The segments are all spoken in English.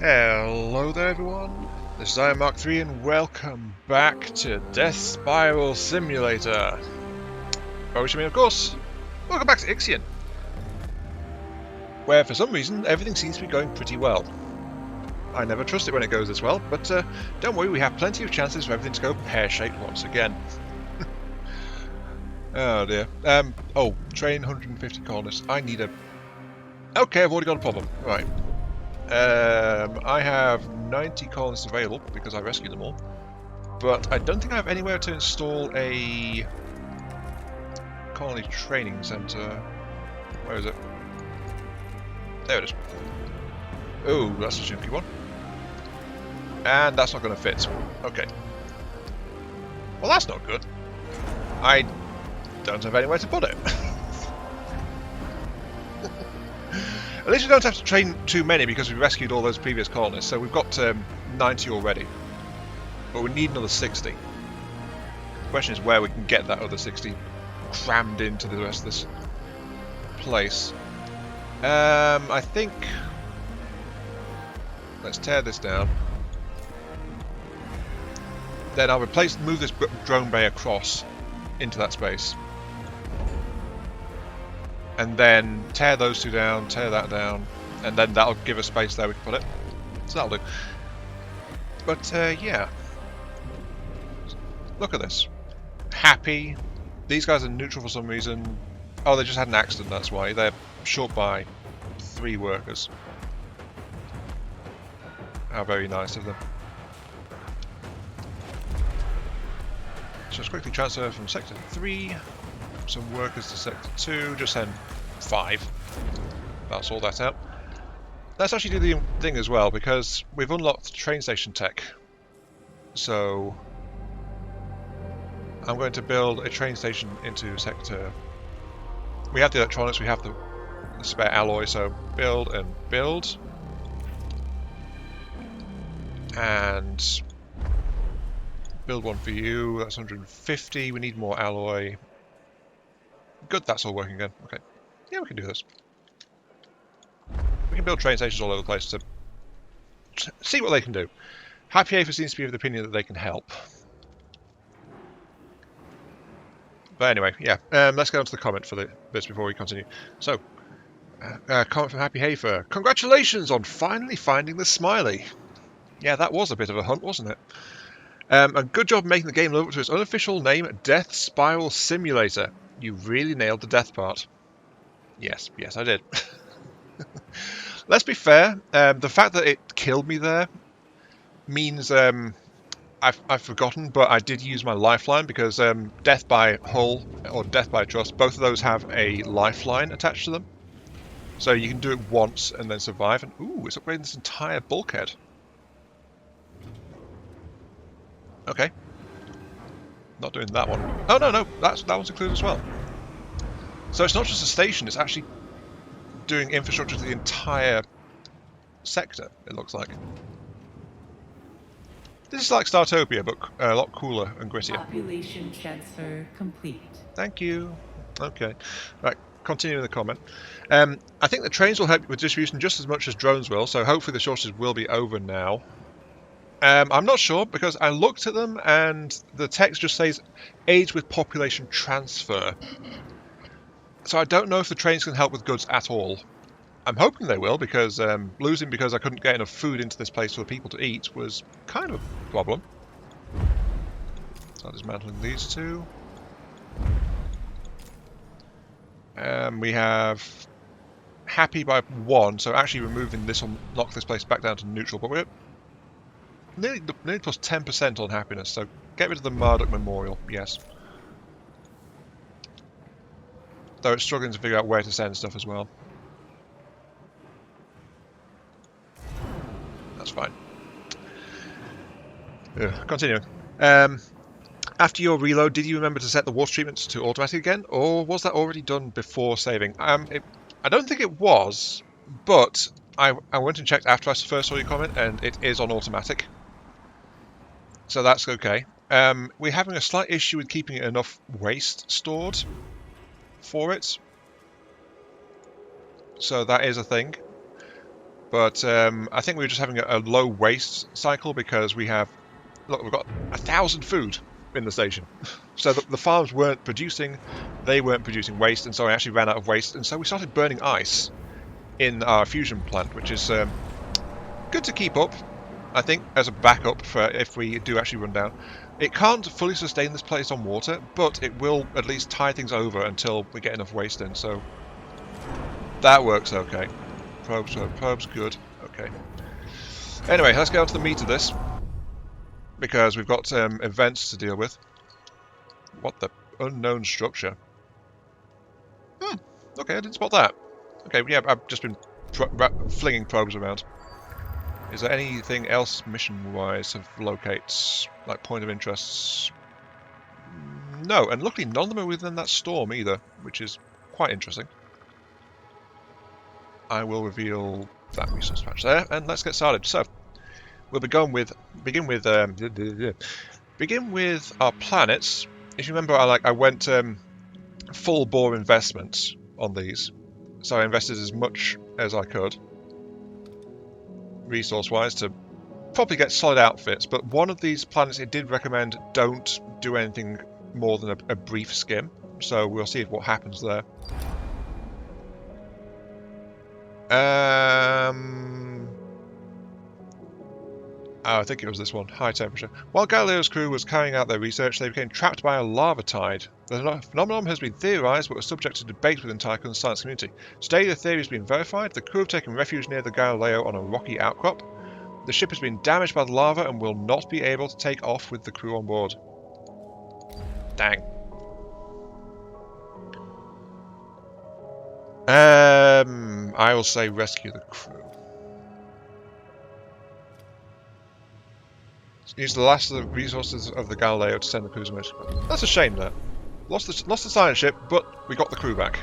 Hello there everyone, this is Iron Mark 3 and welcome back to Death Spiral Simulator. Which I mean, of course, welcome back to Ixion, where for some reason everything seems to be going pretty well. I never trust it when it goes this well, but don't worry, we have plenty of chances for everything to go pear-shaped once again. Oh dear. Oh, train 150 colonists. I need a... Okay, I've already got a problem. Right. I have 90 colonists available because I rescued them all, but I don't think I have anywhere to install a colony training centre. Where is it? There it is. Oh, that's a chunky one. And that's not going to fit. Okay. Well, that's not good. I don't have anywhere to put it. At least we don't have to train too many because we rescued all those previous colonists, so we've got 90 already. But we need another 60. The question is where we can get that other 60 crammed into the rest of this place. I think... Let's tear this down. Then I'll move this drone bay across into that space. And then tear those two down, tear that down, and then that'll give us space there we can put it. So that'll do. But yeah. Look at this. Happy. These guys are neutral for some reason. Oh, they just had an accident, that's why. They're short by 3 workers. How very nice of them. So let's quickly transfer from Sector 3. Some workers to Sector 2, just send 5. That's all that out. Let's actually do the thing as well, because we've unlocked train station tech. So I'm going to build a train station into Sector... We have the electronics, we have the spare alloy, so build and build. And build one for you, that's 150, we need more alloy. Good, that's all working again. Okay. Yeah, we can do this. We can build train stations all over the place to see what they can do. Happy Afer seems to be of the opinion that they can help. But anyway, yeah. Let's get on to the comment for the bits before we continue. So, comment from Happy Hafer. Congratulations on finally finding the smiley. Yeah, that was a bit of a hunt, wasn't it? And good job making the game live up to its unofficial name, Death Spiral Simulator. You really nailed the death part. Yes, I did. Let's be fair. The fact that it killed me there means I've forgotten, but I did use my lifeline because death by hull or death by trust, both of those have a lifeline attached to them. So you can do it once and then survive. And ooh, it's upgrading this entire bulkhead. Okay. Not doing that one. Oh no, that one's included as well. So it's not just a station, it's actually doing infrastructure to the entire sector, it looks like. This is like Startopia, but a lot cooler and grittier. Population transfer complete. Thank you. Okay. Right, continuing the comment. I think the trains will help with distribution just as much as drones will, so hopefully the shortages will be over now. I'm not sure, because I looked at them and the text just says aids with population transfer. So I don't know if the trains can help with goods at all. I'm hoping they will, because losing because I couldn't get enough food into this place for the people to eat was kind of a problem. So dismantling these two. We have happy by 1, so actually removing this will knock this place back down to neutral, but we're nearly plus 10% on happiness, so get rid of the Marduk Memorial, yes. Though it's struggling to figure out where to send stuff as well. That's fine. Continuing. After your reload, did you remember to set the water treatments to automatic again, or was that already done before saving? I don't think it was, but I went and checked after I first saw your comment, and it is on automatic. So that's okay. We're having a slight issue with keeping enough waste stored for it. So that is a thing. But I think we were just having a low waste cycle because we have, look, we've got 1,000 food in the station. So the farms weren't producing, they weren't producing waste, and so I actually ran out of waste, and so we started burning ice in our fusion plant, which is good to keep up, I think, as a backup for if we do actually run down. It can't fully sustain this place on water, but it will at least tie things over until we get enough waste in, so that works okay. Probes good. Okay. Anyway, let's get on to the meat of this, because we've got events to deal with. What the unknown structure? Okay, I didn't spot that. Okay, yeah, I've just been flinging probes around. Is there anything else mission-wise of locates, like point of interests? No, and luckily none of them are within that storm either, which is quite interesting. I will reveal that resource patch there, and let's get started. So, we'll begin with our planets. If you remember, I went full bore investment on these, so I invested as much as I could, resource-wise, to probably get solid outfits. But one of these planets, it did recommend don't do anything more than a brief skim. So we'll see what happens there. I think it was this one. High temperature. While Galileo's crew was carrying out their research, they became trapped by a lava tide. The phenomenon has been theorized, but was subject to debate within Tycoon's science community. Today, the theory has been verified. The crew have taken refuge near the Galileo on a rocky outcrop. The ship has been damaged by the lava and will not be able to take off with the crew on board. Dang. I will say rescue the crew. Use the last of the resources of the Galileo to send the crew's mission. That's a shame, that. Lost the science ship, but we got the crew back.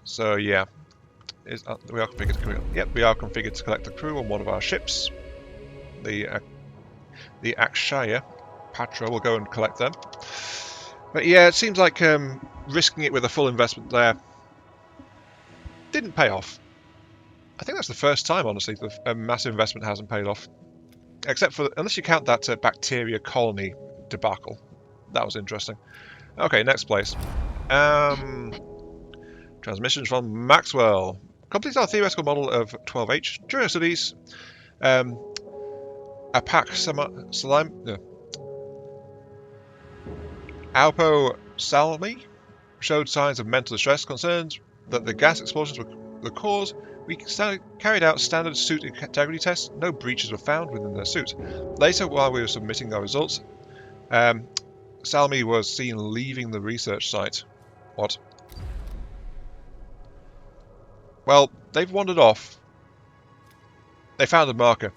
So yeah, we are configured. Yep, we are configured to collect the crew on one of our ships. The Akshaya Patra will go and collect them. But yeah, it seems like risking it with a full investment there didn't pay off. I think that's the first time, honestly, a massive investment hasn't paid off. Except for, unless you count that bacteria colony debacle. That was interesting. Okay, next place. Transmissions from Maxwell. Complete our theoretical model of 12H. During studies, Alpo Salmi showed signs of mental distress, concerns that the gas explosions were the cause. We carried out standard suit integrity tests. No breaches were found within their suit. Later, while we were submitting our results, Salmi was seen leaving the research site. What? Well, they've wandered off. They found a marker.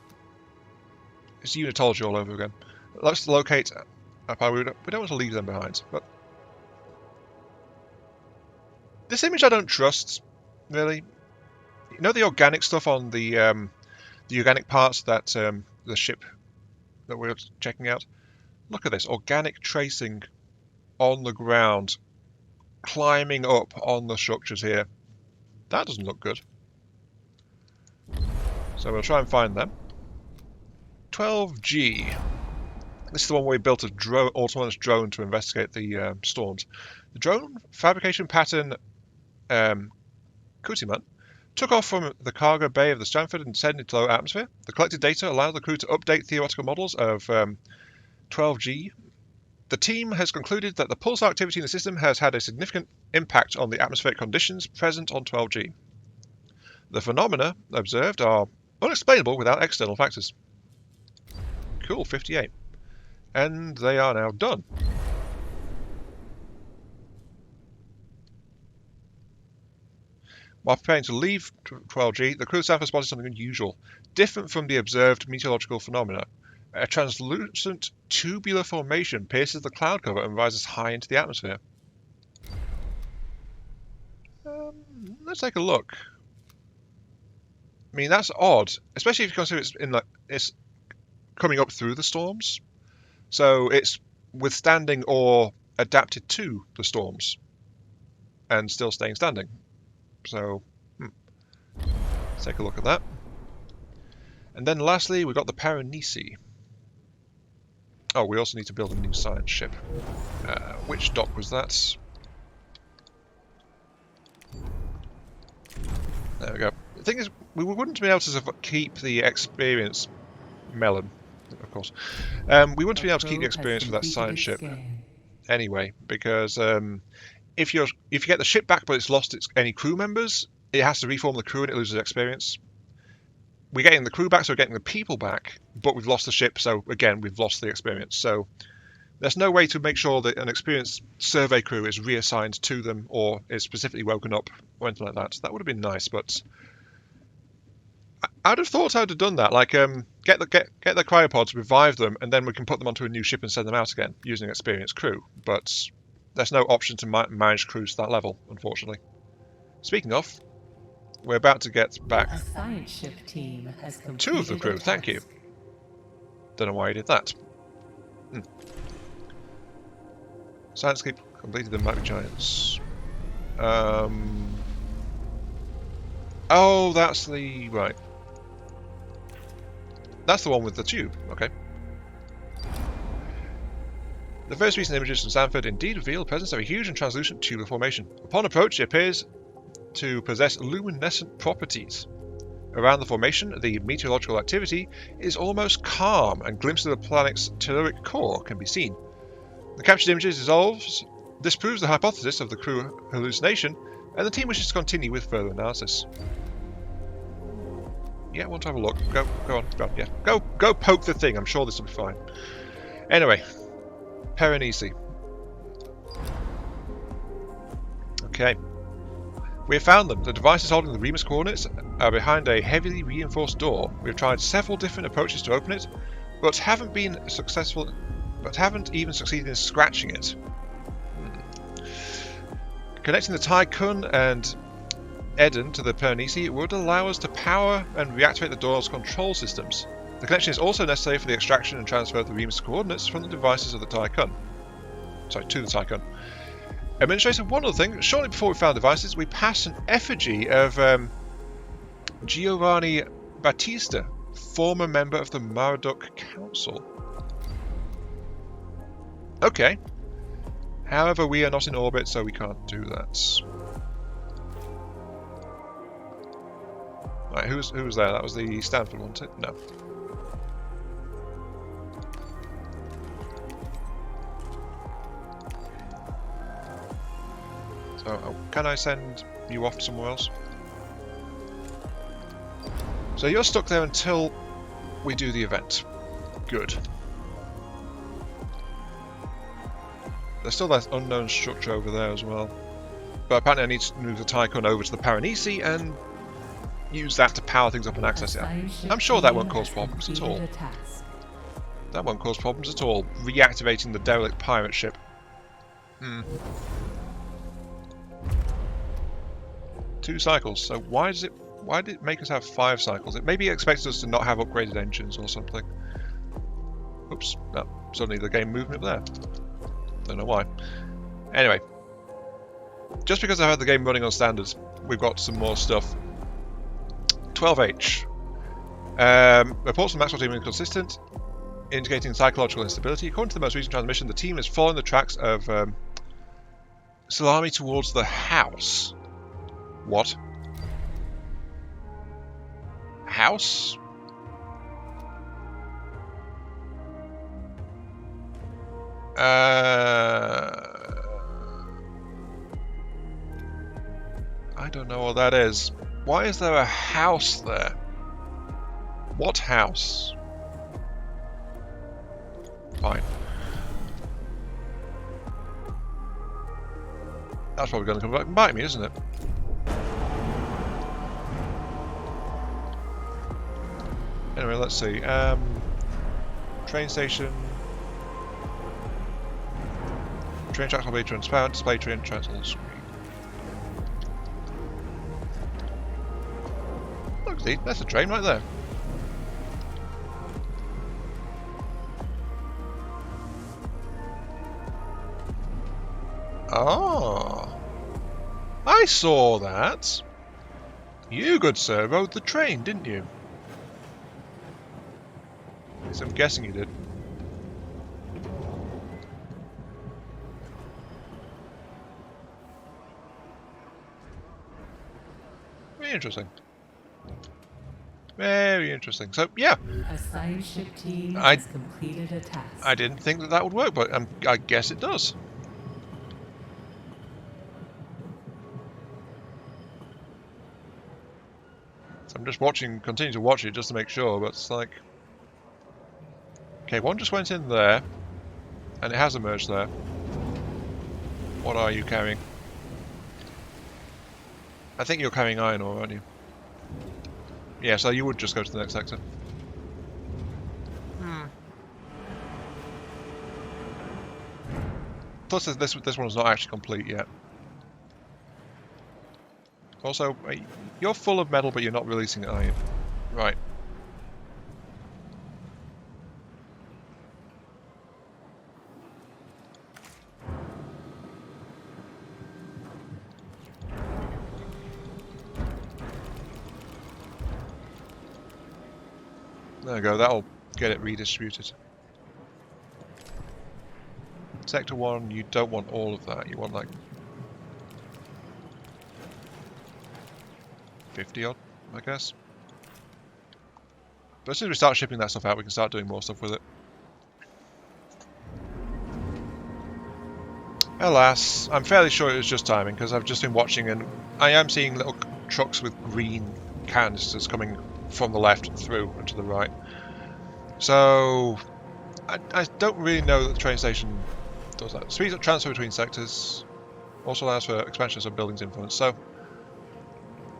It's unitology all over again. Let's locate. We don't want to leave them behind, but this image I don't trust, really. You know the organic stuff on the organic parts that the ship that we're checking out? Look at this, organic tracing on the ground, climbing up on the structures here. That doesn't look good. So we'll try and find them. 12G. This is the one where we built a autonomous drone to investigate the storms. The drone fabrication pattern Kutiman took off from the cargo bay of the Stanford and descended into low atmosphere. The collected data allowed the crew to update theoretical models of 12G. The team has concluded that the pulsar activity in the system has had a significant impact on the atmospheric conditions present on 12G. The phenomena observed are unexplainable without external factors. Cool, 58. And they are now done. While preparing to leave 12G, the crew staff has spotted something unusual, different from the observed meteorological phenomena. A translucent tubular formation pierces the cloud cover and rises high into the atmosphere. Let's take a look. I mean, that's odd, especially if you consider it's coming up through the storms. So it's withstanding or adapted to the storms and still staying standing. So, Let's take a look at that. And then lastly, we've got the Paranisi. Oh, we also need to build a new science ship. Which dock was that? There we go. The thing is, we wouldn't be able to keep the experience melon, of course. We wouldn't be able to keep the experience for that science ship anyway, because if you get the ship back but it's lost any crew members, it has to reform the crew and it loses experience. We're getting the crew back, so we're getting the people back, but we've lost the ship, so again we've lost the experience. So there's no way to make sure that an experienced survey crew is reassigned to them or is specifically woken up or anything like that. So that would have been nice, but I'd have thought I'd have done that. Like, get the cryopods, revive them, and then we can put them onto a new ship and send them out again using an experienced crew. But there's no option to manage crews to that level, unfortunately. Speaking of, we're about to get back A science ship team has 2 of the crew. Thank you. Don't know why I did that. Science keep completed the Mighty Giants. Oh, that's the... right. That's the one with the tube. Okay. The first recent images from Sanford indeed reveal the presence of a huge and translucent tubular formation. Upon approach, it appears to possess luminescent properties. Around the formation, the meteorological activity is almost calm, and glimpses of the planet's telluric core can be seen. The captured images dissolves. This proves the hypothesis of the crew hallucination, and the team wishes to continue with further analysis. Yeah, I want to have a look. Go on. Yeah, go poke the thing. I'm sure this will be fine. Anyway, Paranisi. Okay. We have found them. The devices holding the Remus coordinates are behind a heavily reinforced door. We have tried several different approaches to open it, but haven't even succeeded in scratching it. Connecting the Tycoon and Eden to the Paranisi would allow us to power and reactivate the door's control systems. The connection is also necessary for the extraction and transfer of the Remus coordinates from the devices of the Tycoon. Sorry, to the Tycoon. Administrator, one other thing. Shortly before we found devices, we passed an effigy of Giovanni Battista, former member of the Marduk Council. Okay. However, we are not in orbit, so we can't do that. Right, who was there? That was the Stanford, wasn't it? No. So, can I send you off somewhere else? So you're stuck there until we do the event. Good. There's still that unknown structure over there as well. But apparently I need to move the Tycoon over to the Paranisi and use that to power things up and access it. I'm sure that won't cause problems at all. That won't cause problems at all. Reactivating the derelict pirate ship. 2 cycles. So why did it make us have 5 cycles? It maybe expects us to not have upgraded engines or something. Oops. No, suddenly the game moved up there. Don't know why. Anyway, just because I had the game running on standards, we've got some more stuff. 12H. Reports from the Maxwell team are inconsistent, indicating psychological instability. According to the most recent transmission, the team is following the tracks of Salami towards the house. What? House? I don't know what that is. Why is there a house there? What house? Fine. That's probably going to come back and bite me, isn't it? Anyway, let's see. Train station. Train tracks will be transparent. Display train tracks on the screen. Look, see, that's a train right there. Oh, I saw that. You, good sir, rode the train, didn't you? Yes, I'm guessing you did. Very interesting. Very interesting. So, yeah. A science ship team I has completed a task. I didn't think that would work, but I guess it does. So I'm just continue to watch it just to make sure, but it's like... Okay, one just went in there, and it has emerged there. What are you carrying? I think you're carrying iron ore, aren't you? Yeah, so you would just go to the next sector. Plus, this one's not actually complete yet. Also, you're full of metal, but you're not releasing it, are you? Right. There we go, that'll get it redistributed. Sector 1, you don't want all of that, you want like 50 odd, I guess. But as soon as we start shipping that stuff out, we can start doing more stuff with it. Alas, I'm fairly sure it was just timing, because I've just been watching and I am seeing little trucks with green canisters coming from the left through and to the right. So, I don't really know that the train station does that. Speeds up transfer between sectors, also allows for expansion of some buildings' influence. So,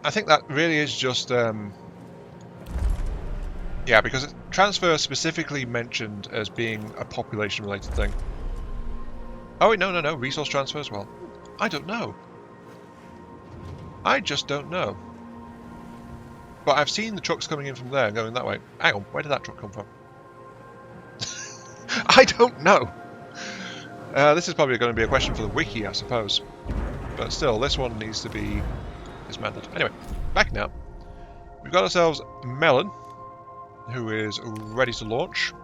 I think that really is just, yeah, because transfer is specifically mentioned as being a population-related thing. Oh wait, no, resource transfer as well. I don't know. I just don't know. But I've seen the trucks coming in from there and going that way. Hang on, where did that truck come from? I don't know. This is probably going to be a question for the wiki, I suppose. But still, this one needs to be dismantled. Anyway, back now. We've got ourselves Melon, who is ready to launch.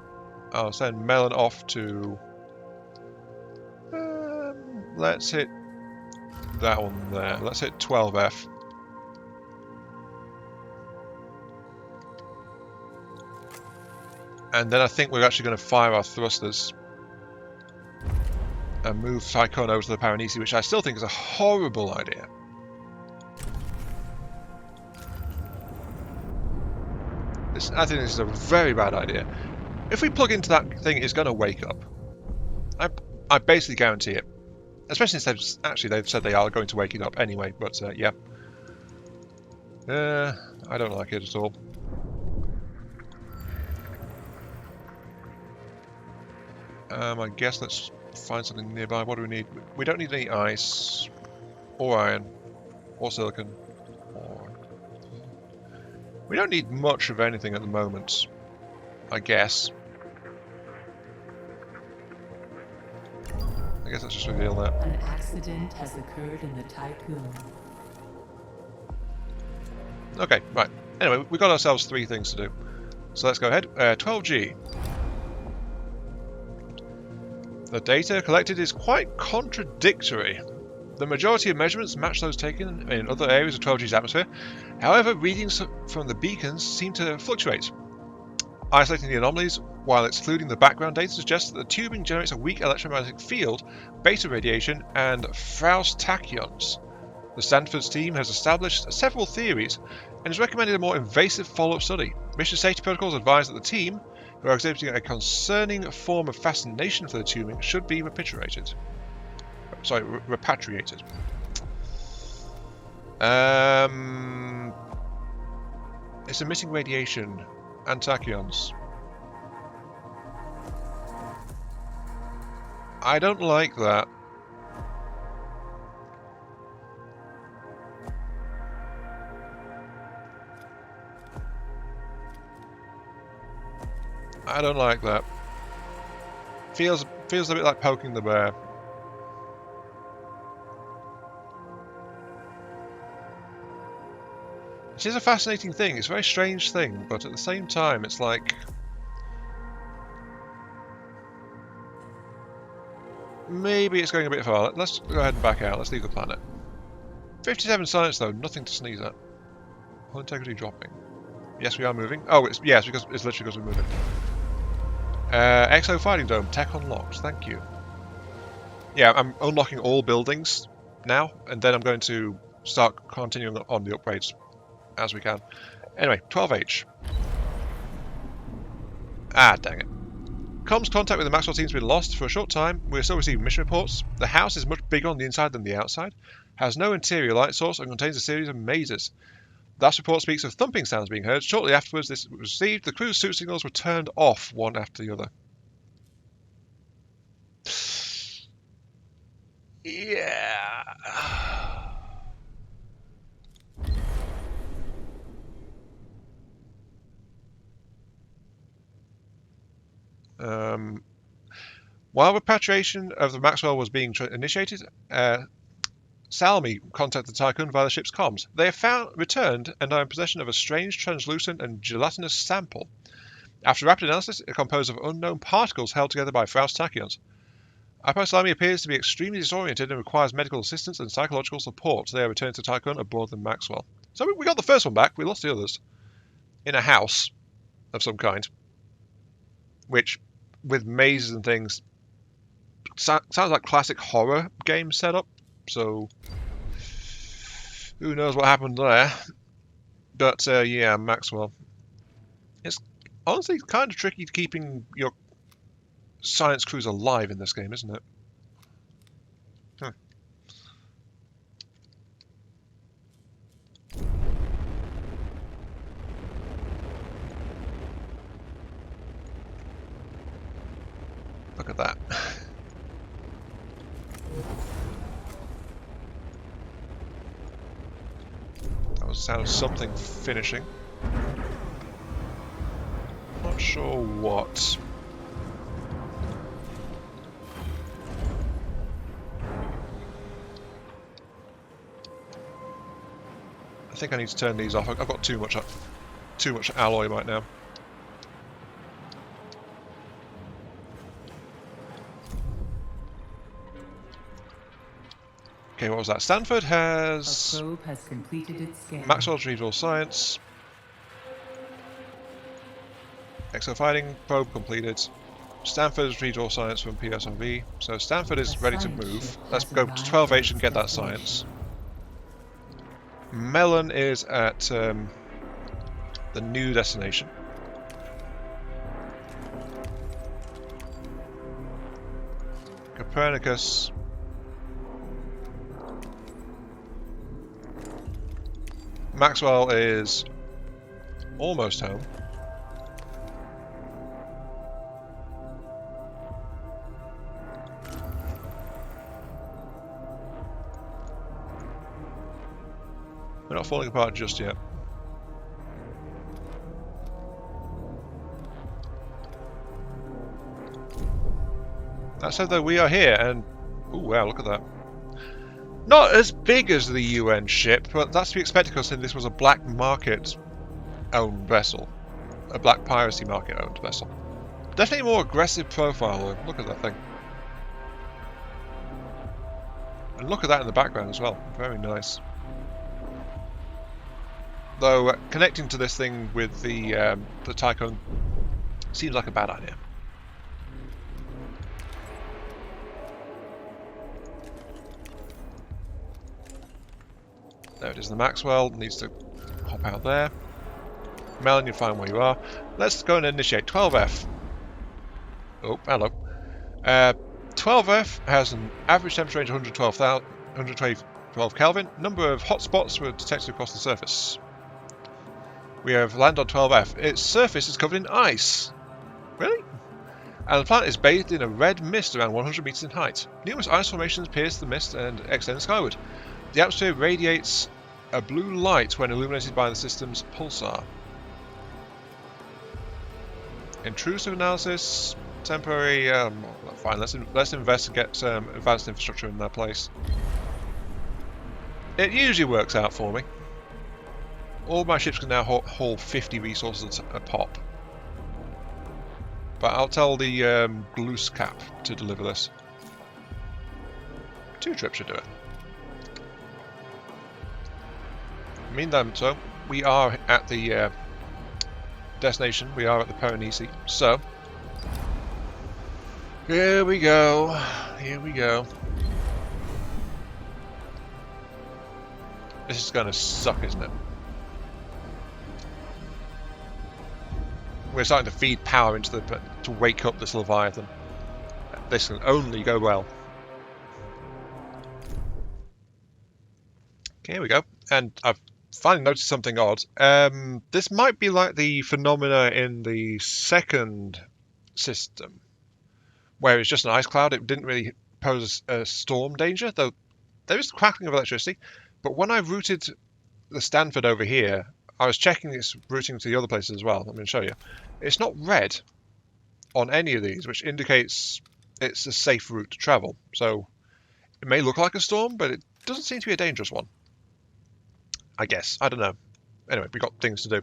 I'll send Melon off to... let's hit that one there. Let's hit 12F. And then I think we're actually going to fire our thrusters and move Tycoon over to the Paranisi, which I still think is a horrible idea. I think this is a very bad idea. If we plug into that thing, it's going to wake up. I basically guarantee it. Especially since they've said they are going to wake it up anyway, but yeah. I don't like it at all. I guess let's find something nearby. What do we need? We don't need any ice, or iron, or silicon. We don't need much of anything at the moment, I guess. I guess let's just reveal that. An accident has occurred in the Tycoon. Okay, right. Anyway, we've got ourselves 3 things to do. So let's go ahead. 12G. The data collected is quite contradictory. The majority of measurements match those taken in other areas of 12G's atmosphere. However, readings from the beacons seem to fluctuate. Isolating the anomalies while excluding the background data suggests that the tubing generates a weak electromagnetic field, beta radiation, and Faust tachyons. The Stanford's team has established several theories and has recommended a more invasive follow-up study. Mission safety protocols advise that the team, who are exhibiting a concerning form of fascination for the tubing, should be repatriated. It's emitting radiation and tachyons. I don't like that. I don't like that. Feels a bit like poking the bear. It is a fascinating thing. It's a very strange thing, but at the same time, it's like maybe it's going a bit far. Let's go ahead and back out. Let's leave the planet. 57 science though, nothing to sneeze at. Hull integrity dropping. Yes, we are moving. Oh, it's because it's literally because we're moving. Exo fighting dome tech unlocked. Thank you. Yeah, I'm unlocking all buildings now, and then I'm going to start continuing on the upgrades as we can. Anyway, 12H. Ah, dang it. Comms contact with the Maxwell team's been lost for a short time. We're still receiving mission reports. The house is much bigger on the inside than the outside, has no interior light source, and contains a series of mazes. The last report speaks of thumping sounds being heard. Shortly afterwards this was received, the crew's suit signals were turned off one after the other. Yeah. While repatriation of the Maxwell was being initiated, Salmi contacted the Tycoon via the ship's comms. They have returned and are in possession of a strange, translucent and gelatinous sample. After rapid analysis, it is composed of unknown particles held together by Faust tachyons. Apo Salmi appears to be extremely disoriented and requires medical assistance and psychological support. They are returned to Tycoon aboard the Maxwell. So we got the first one back, we lost the others. In a house of some kind. Which, with mazes and things, sounds like classic horror game setup. So, who knows what happened there. But, yeah, Maxwell. It's honestly kind of tricky keeping your science crews alive in this game, isn't it? Look at that. That was the sound of something finishing. Not sure what. I think I need to turn these off. I've got too much alloy right now. Okay, what was that? Stanford has... A probe has completed its scan. Maxwell retrieved all science. Exo fighting probe completed. Stanford has retrieved all science from PSRV. So Stanford is ready to move. Let's go to 12H and get that science. Melon is at the new destination. Copernicus. Maxwell is almost home. We're not falling apart just yet. That said, though, we are here, and oh wow, look at that. Not as big as the UN ship, but that's to be expected because this was a black market owned vessel. A black piracy market owned vessel. Definitely a more aggressive profile though. Look at that thing. And look at that in the background as well. Very nice. Though connecting to this thing with the Tycoon seems like a bad idea. There it is, the Maxwell needs to hop out there. Melon, you're fine where you are. Let's go and initiate 12F. Oh, hello. 12F has an average temperature range of 112 Kelvin. Number of hotspots were detected across the surface. We have landed on 12F. Its surface is covered in ice. Really? And the planet is bathed in a red mist around 100 meters in height. Numerous ice formations pierce the mist and extend skyward. The atmosphere radiates a blue light when illuminated by the system's pulsar. Intrusive analysis, temporary. Fine. Let's invest and get some advanced infrastructure in their place. It usually works out for me. All my ships can now haul 50 resources a pop. But I'll tell the Gloose Cap to deliver this. 2 trips should do it. Meantime, so we are at the destination. We are at the Piranesi. So here we go. Here we go. This is going to suck, isn't it? We're starting to feed power into the to wake up this Leviathan. This can only go well. Okay, here we go. And I've finally noticed something odd. This might be like the phenomena in the second system, where it's just an ice cloud. It didn't really pose a storm danger, though there is crackling of electricity. But when I routed the Stanford over here, I was checking its routing to the other places as well. I'm going to show you. It's not red on any of these, which indicates it's a safe route to travel. So it may look like a storm, but it doesn't seem to be a dangerous one. I guess. I don't know. Anyway, we've got things to do.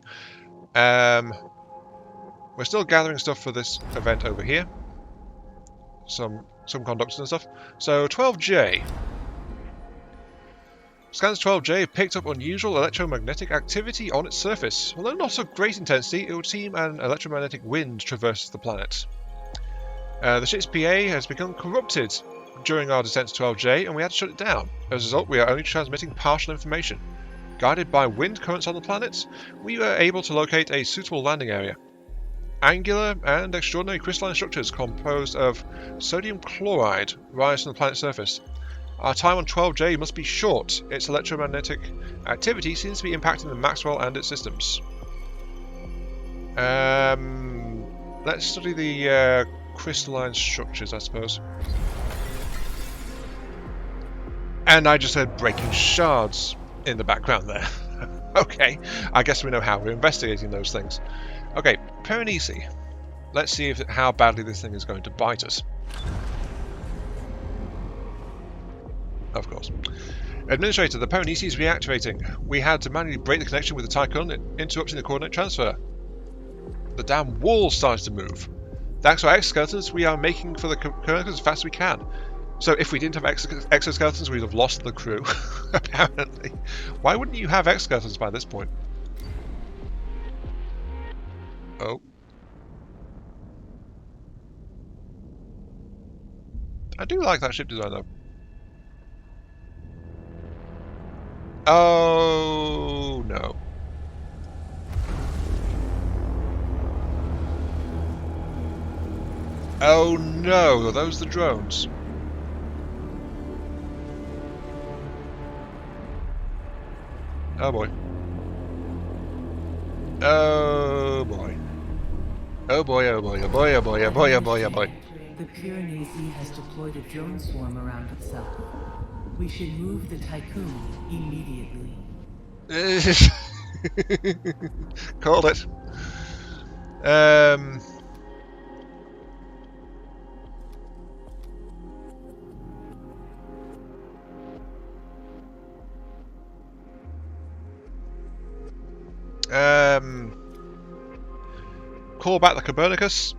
We're still gathering stuff for this event over here. Some conductors and stuff. So 12J. Scans 12J have picked up unusual electromagnetic activity on its surface. Although not of great intensity, it would seem an electromagnetic wind traverses the planet. The ship's PA has become corrupted during our descent to 12J, and we had to shut it down. As a result, we are only transmitting partial information. Guided by wind currents on the planet, we were able to locate a suitable landing area. Angular and extraordinary crystalline structures composed of sodium chloride rise from the planet's surface. Our time on 12J must be short. Its electromagnetic activity seems to be impacting the Maxwell and its systems. Let's study the crystalline structures, I suppose. And I just heard breaking shards in the background there. Okay, I guess we know how we're investigating those things. Okay, Piranesi. Let's see how badly this thing is going to bite us. Of course. Administrator, the Piranesi is reactivating. We had to manually break the connection with the Tycoon, interrupting the coordinate transfer. The damn wall started to move. Thanks to our exoskeletons, we are making for the Copernicus as fast as we can. So if we didn't have exoskeletons, we'd have lost the crew, apparently. Why wouldn't you have exoskeletons by this point? Oh. I do like that ship design, though. Oh, no. Oh, no. Are those the drones? Oh, boy. Oh, boy. Oh, boy, oh, boy, oh, boy, oh, boy, oh, boy, oh, boy, oh, boy. The Piranesi has deployed a drone swarm around itself. We should move the Tycoon immediately. Called it. Call back the Copernicus.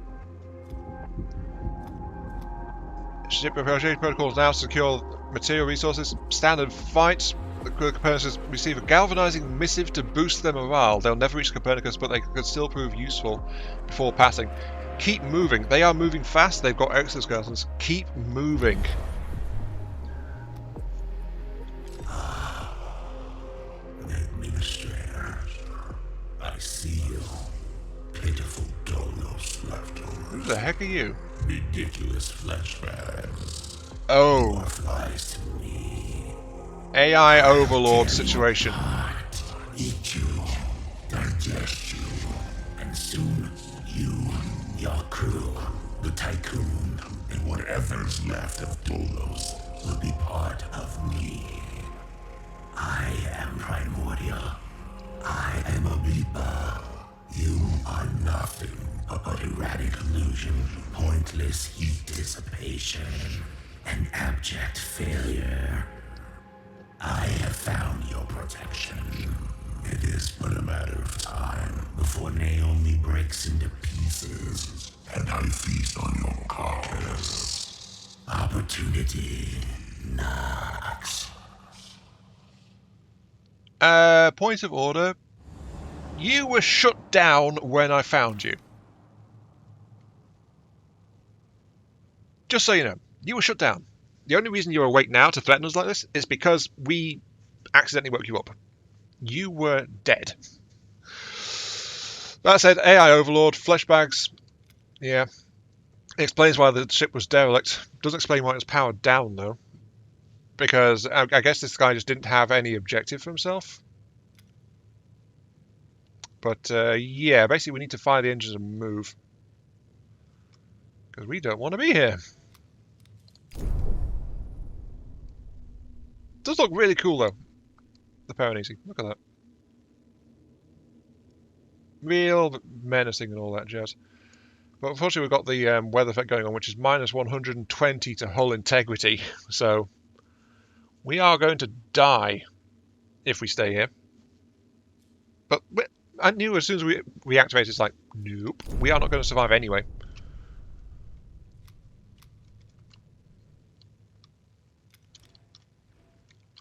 Ship repair protocols now secure material resources. Standard fight. The Copernicus receive a galvanizing missive to boost their morale. They'll never reach Copernicus, but they could still prove useful before passing. Keep moving. They are moving fast. They've got exoskeletons. Keep moving. Administrator, I see you. Pitiful dolos left over. Who the heck are you? Ridiculous flesh bags. Oh. Flies to me. AI overlord situation. Eat you, digest you, and soon you, your crew, the Tycoon, and whatever's left of Dolos will be part of me. I am primordial. I am a Reaper. You are nothing but erratic illusion, pointless heat dissipation, and abject failure. I have found your protection. It is but a breaks into pieces, and I feast on your carcass. Opportunity knocks. Point of order. You were shut down when I found you. Just so you know, you were shut down. The only reason you're awake now to threaten us like this is because we accidentally woke you up. You were dead. That said, AI Overlord, flesh bags, yeah. It explains why the ship was derelict. Doesn't explain why it was powered down, though. Because I guess this guy just didn't have any objective for himself. But, yeah, basically we need to fire the engines and move. Because we don't want to be here. Does look really cool, though. The Piranesi. Look at that. Real menacing and all that jazz. But unfortunately we've got the weather effect going on, which is minus 120 to hull integrity. So we are going to die if we stay here. But I knew as soon as we activated, it's like, nope, we are not going to survive anyway.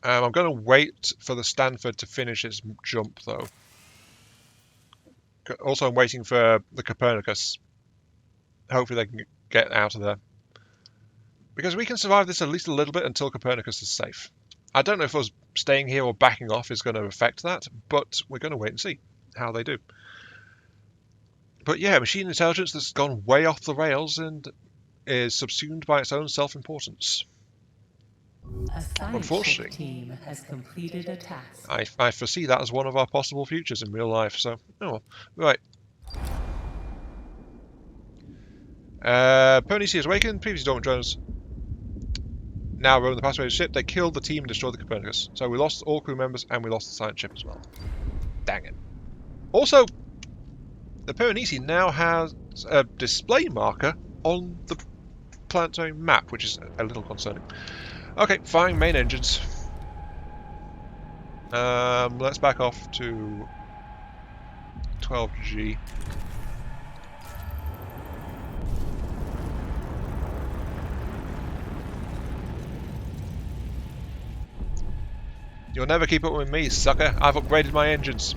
I'm going to wait for the Stanford to finish its jump, though. Also, I'm waiting for the Copernicus. Hopefully they can get out of there. Because we can survive this at least a little bit until Copernicus is safe. I don't know if us staying here or backing off is going to affect that, but we're going to wait and see how they do. But yeah, machine intelligence that's gone way off the rails and is subsumed by its own self-importance. A science Unfortunately, team has completed a task. I foresee that as one of our possible futures in real life, so, oh well. Right. Piranesi is awakened, previously dormant drones. Now roaming the passenger ship, they killed the team and destroyed the Copernicus. So we lost all crew members and we lost the science ship as well. Dang it. Also, the Piranesi now has a display marker on the planetary map, which is a little concerning. Okay, fine, main engines. Let's back off to 12G. You'll never keep up with me, sucker. I've upgraded my engines.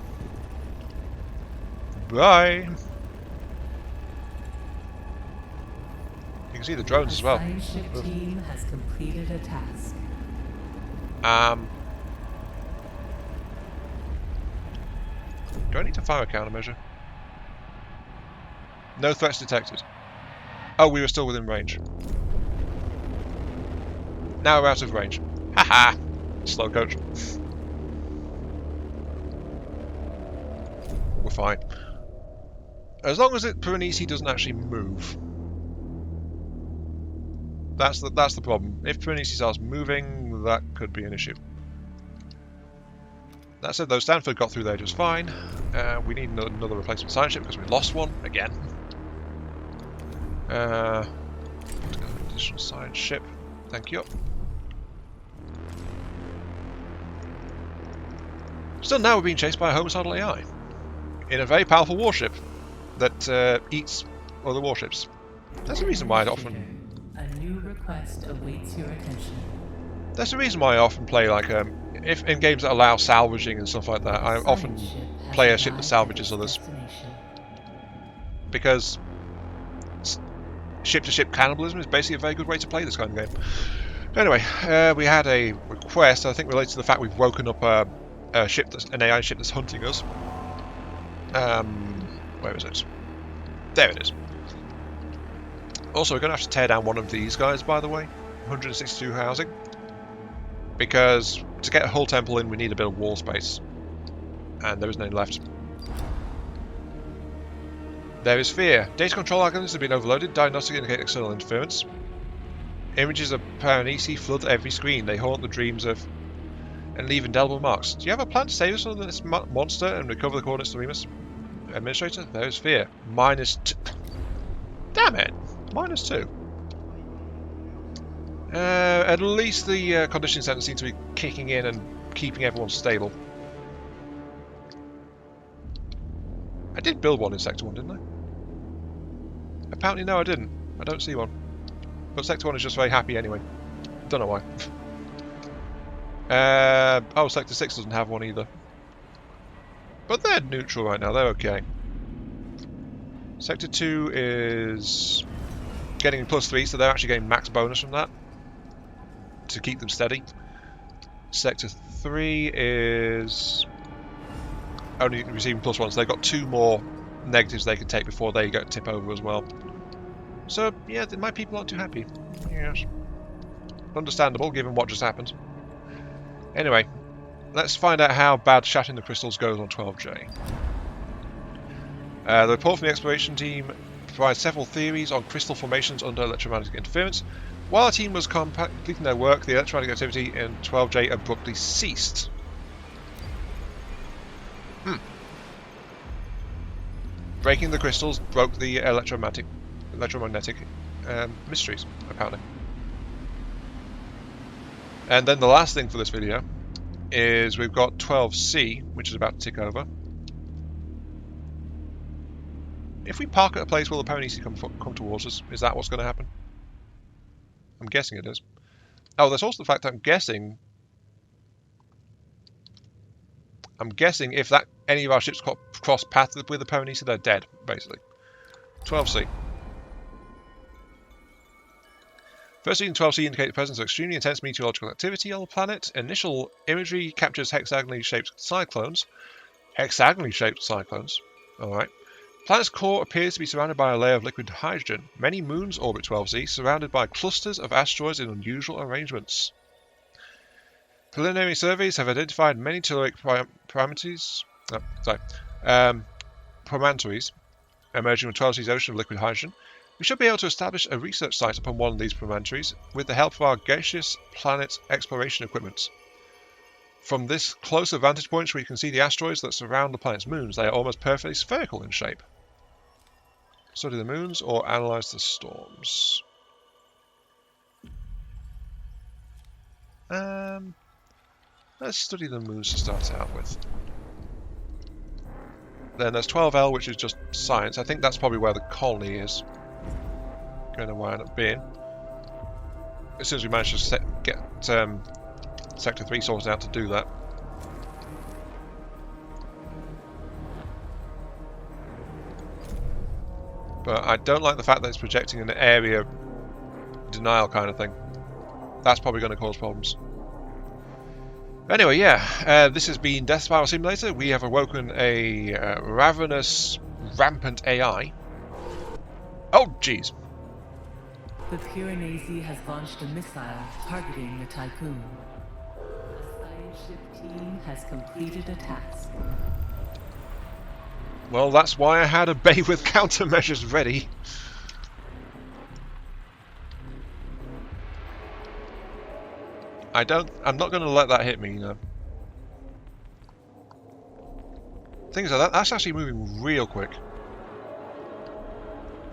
Bye. You can see the drones as well. The science ship team has completed a task. Do I need to fire a countermeasure? No threats detected. Oh, we were still within range. Now we're out of range. Haha! Slow coach. We're fine. As long as Piranesi doesn't actually move. That's the problem. If Piranesi starts moving, that could be an issue. That said, though, Stanford got through there just fine. We need another replacement science ship because we lost one again. Additional science ship. Thank you. Still, now we're being chased by a homicidal AI in a very powerful warship that eats other warships. That's the reason why I often. A new request awaits your attention. That's the reason why I often play like if in games that allow salvaging and stuff like that. I often play a ship that salvages others because ship-to-ship cannibalism is basically a very good way to play this kind of game. Anyway, we had a request, I think, related to the fact we've woken up a ship, an AI ship that's hunting us. Where is it? There it is. Also, we're going to have to tear down one of these guys, by the way. 162 housing. Because to get a hull temple in, we need a bit of wall space. And there isn't any left. There is fear. Data control algorithms have been overloaded. Diagnostic indicate external interference. Images of Piranesi flood every screen. They haunt the dreams of and leave indelible marks. Do you have a plan to save us from this monster and recover the coordinates to Remus? Administrator, there is fear. -2. Damn it! -2. At least the conditioning center seems to be kicking in and keeping everyone stable. I did build one in Sector 1, didn't I? Apparently no, I didn't. I don't see one. But Sector 1 is just very happy anyway. Don't know why. Oh, Sector 6 doesn't have one either. But they're neutral right now, they're okay. Sector 2 is getting +3, so they're actually getting max bonus from that to keep them steady. Sector 3 is only receiving +1, so they've got 2 more negatives they can take before they go tip over as well. So, yeah, my people aren't too happy. Yes. Understandable, given what just happened. Anyway, let's find out how bad Shattering the Crystals goes on 12J. The report from the exploration team provides several theories on crystal formations under electromagnetic interference. While the team was completing their work, the electromagnetic activity in 12J abruptly ceased. Breaking the crystals broke the electromagnetic mysteries, apparently. And then the last thing for this video is we've got 12C, which is about to tick over. If we park at a place where the Piranesi come towards us, is that what's going to happen? I'm guessing it is. Oh, there's also the fact that I'm guessing if that any of our ships cross paths with the Piranesi, they're dead, basically. 12C. First reading 12C indicate the presence of extremely intense meteorological activity on the planet. Initial imagery captures hexagonally shaped cyclones. Hexagonally shaped cyclones. Alright. Planet's core appears to be surrounded by a layer of liquid hydrogen. Many moons orbit 12C, surrounded by clusters of asteroids in unusual arrangements. Preliminary surveys have identified many telluric promontories emerging from 12C's ocean of liquid hydrogen. We should be able to establish a research site upon one of these promontories with the help of our gaseous planet exploration equipment. From this closer vantage point, we can see the asteroids that surround the planet's moons. They are almost perfectly spherical in shape. Study the moons or analyze the storms. Let's study the moons to start out with. Then there's 12L, which is just science. I think that's probably where the colony is going to wind up being. As soon as we manage to get Sector 3 sorted out to do that. But I don't like the fact that it's projecting an area denial kind of thing. That's probably going to cause problems. Anyway, yeah, this has been Death Spiral Simulator. We have awoken a ravenous, rampant AI. Oh, jeez. The Piranesi has launched a missile targeting the Tycoon. The science ship team has completed a task. Well, that's why I had a bay with countermeasures ready. I'm not going to let that hit me, you know. Things like that, that's actually moving real quick.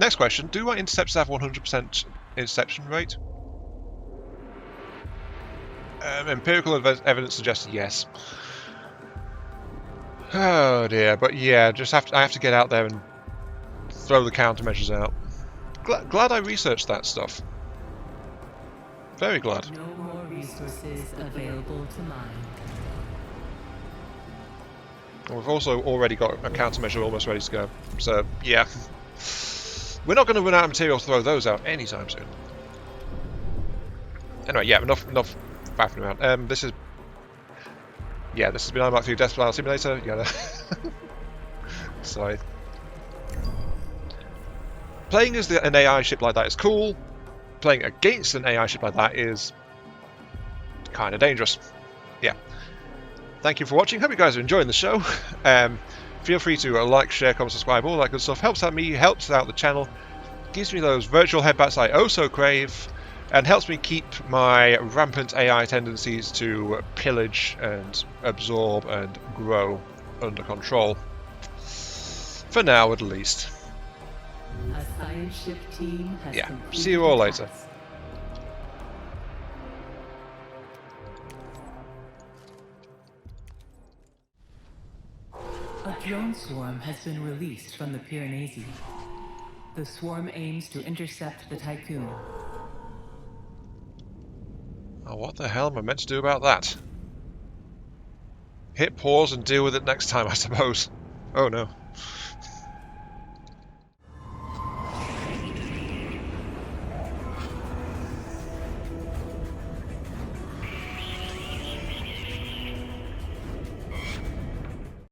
Next question, do our interceptors have 100% interception rate? Empirical evidence suggests yes. Oh dear, but yeah, I have to get out there and throw the countermeasures out. Glad I researched that stuff. Very glad. No more resources available to mine. And we've also already got a countermeasure almost ready to go. So yeah, we're not going to run out of material to throw those out anytime soon. Anyway, yeah, enough faffing around. This has been I'm Mark 3 Death Spiral Simulator. Yeah. Sorry. Playing as an AI ship like that is cool. Playing against an AI ship like that is kind of dangerous. Yeah. Thank you for watching. Hope you guys are enjoying the show. Feel free to like, share, comment, subscribe, all that good stuff. Helps out me, helps out the channel, gives me those virtual headbats I oh so crave, and helps me keep my rampant AI tendencies to pillage and absorb and grow under control. For now, at least. A science ship team has completed see you all the later. task. A drone swarm has been released from the Piranesi. The swarm aims to intercept the Tycoon. Oh, what the hell am I meant to do about that? Hit pause and deal with it next time, I suppose. Oh no.